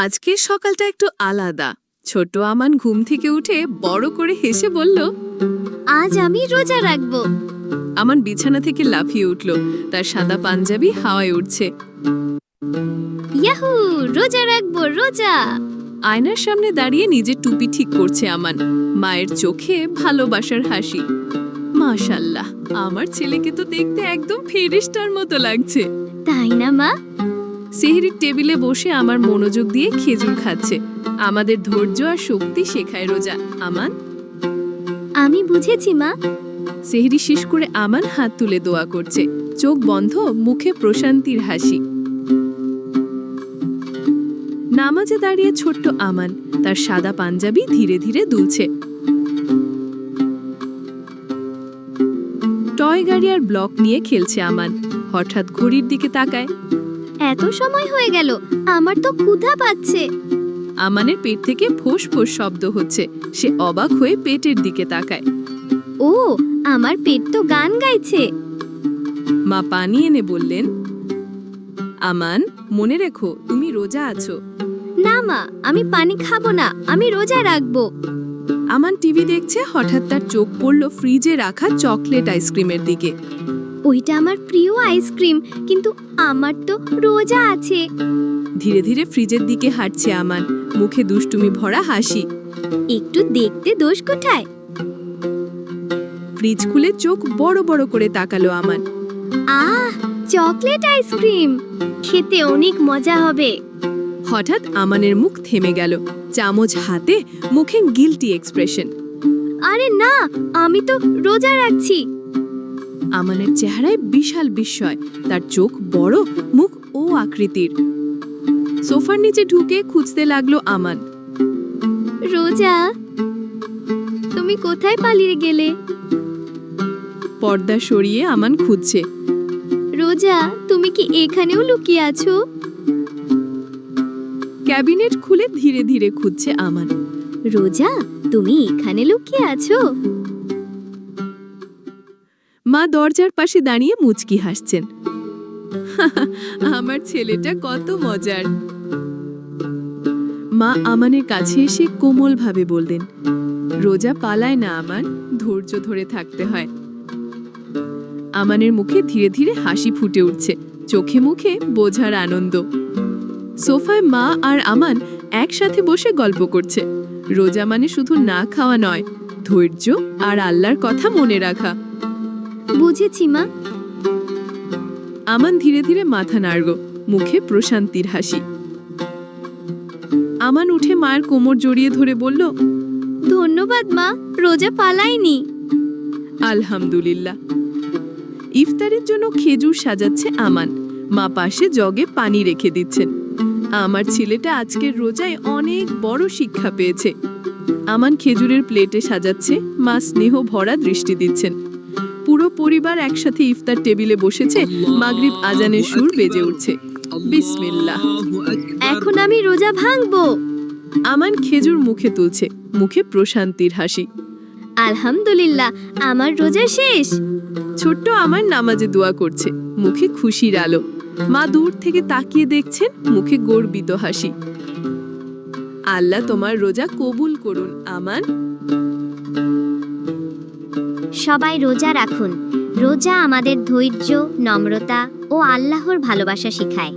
আজকের সকালটা একটু আলাদা। ছোট আমান ঘুম থেকে উঠে বড় করে হেসে বলল, আজ আমি রোজা রাখবো। আমান বিছানা থেকে লাফিয়ে উঠল। তার সাদা পাঞ্জাবি হাওয়ায় উঠছে। ইয়াহু, রোজা রাখবো, রোজা। আয়নার সামনে দাঁড়িয়ে নিজের টুপি ঠিক করছে আমান। মায়ের চোখে ভালোবাসার হাসি। মাশাআল্লাহ, আমার ছেলেকে তো দেখতে একদম ফেরেশতার মতো লাগছে। তাই না মা? সেহরির টেবিলে বসে আমার মনোযোগ দিয়ে খেজুর খাচ্ছে। আমাদের ধৈর্য আর শক্তি শেখায় রোজা। আমান, আমি বুঝেছি মা। সেহরি শেষ করে আমান হাত তুলে দোয়া করছে, চোখ বন্ধ, মুখে প্রশান্তির হাসি। নামাজে দাঁড়িয়ে ছোট্ট আমান তার সাদা পাঞ্জাবি ধীরে ধীরে দুলছে। টয় গাড়ি আর ব্লক নিয়ে খেলছে আমান। হঠাৎ ঘড়ির দিকে তাকায়। এত সময় হয়ে গেল, আমার তো ক্ষুধা পাচ্ছে। আমানের পেট থেকে ফোঁস ফোঁস শব্দ হচ্ছে। সে অবাক হয়ে পেটের দিকে তাকায়। ও, আমার পেট তো গান গাইছে। মা পানি এনে বললেন, আমান, মনে রেখো তুমি রোজা আছো। না মা, আমি পানি খাবো না, আমি রোজা রাখবো। আমান টিভি দেখছে। হঠাৎ তার চোখ পড়ল ফ্রিজে রাখা চকলেট আইসক্রিমের দিকে। ওইটা আমার প্রিয় আইসক্রিম, কিন্তু আমার তো রোজা আছে। ধীরে ধীরে ফ্রিজের দিকে হাঁটছে আমান, মুখে দুষ্টুমি ভরা হাসি। একটু দেখতে দোষ কোথায়? ফ্রিজ খুলে চোখ বড় বড় করে তাকালো আমান। আহ, চকলেট আইসক্রিম, খেতে অনেক মজা হবে। হঠাৎ আমানের মুখ থেমে গেল। চামচ হাতে, মুখে গিল্টি এক্সপ্রেশন। আরে না, আমি তো রোজা রাখছি। আমানের চেহারায় বিশাল বিস্ময়। তার চোখ বড়, মুখ ও আকৃতির। সোফার নিচে ঢুকে খুঁজতে লাগলো আমান। রোজা, তুমি কোথায় পালিয়ে গেলে? পর্দা সরিয়ে আমান খুঁজছে। রোজা, তুমি কি এখানেও লুকিয়ে আছো? ক্যাবিনেট খুলে ধীরে ধীরে খুঁজছে আমান। রোজা, তুমি এখানে লুকিয়ে আছো? মা দরজার পাশে দাঁড়িয়ে মুচকি হাসছেন। আমার ছেলেটা কত মজার। মা আমানের কাছে এসে কোমল ভাবে বললেন, রোজা পালায় না আমান, ধৈর্য ধরে থাকতে হয়। আমানের মুখে ধীরে ধীরে হাসি ফুটে উঠছে, চোখে মুখে বোঝার আনন্দ। সোফায় মা আর আমান একসাথে বসে গল্প করছে। রোজা মানে শুধু না খাওয়া নয়, ধৈর্য আর আল্লাহর কথা মনে রাখা। বুঝেছি মা। আমান ধীরে ধীরে মাথা নাড়ল, মুখে প্রশান্তির হাসি। আমান উঠে মায়ের কোমর জড়িয়ে ধরে বলল, ধন্যবাদ মা, রোজা পালাইনি। আলহামদুলিল্লাহ। ইফতারের জন্য খেজুর সাজাচ্ছে আমান। মা পাশে জগে পানি রেখে দিচ্ছেন। আমার ছেলেটা আজকের রোজায় অনেক বড় শিক্ষা পেয়েছে। আমান খেজুরের প্লেটে সাজাচ্ছে, মা স্নেহ ভরা দৃষ্টি দিচ্ছেন। পুরো পরিবার একসাথে ইফতার টেবিলে বসেছে। মাগরিব আজানের সুর বেজে উঠছে। বিসমিল্লাহ। এখন আমি রোজা ভাঙবো। আমান খেজুর মুখে তুলছে, মুখে প্রশান্তির হাসি। আলহামদুলিল্লাহ, আমার রোজা শেষ। ছোট্ট আমার নামাজে দোয়া করছে, মুখে খুশির আলো। মা দূর থেকে তাকিয়ে দেখছেন, মুখে গর্বিত হাসি। আল্লাহ তোমার রোজা কবুল করুন আমান। সবাই রোজা রাখুন। রোজা আমাদের ধৈর্য, নম্রতা ও আল্লাহর ভালোবাসা শেখায়।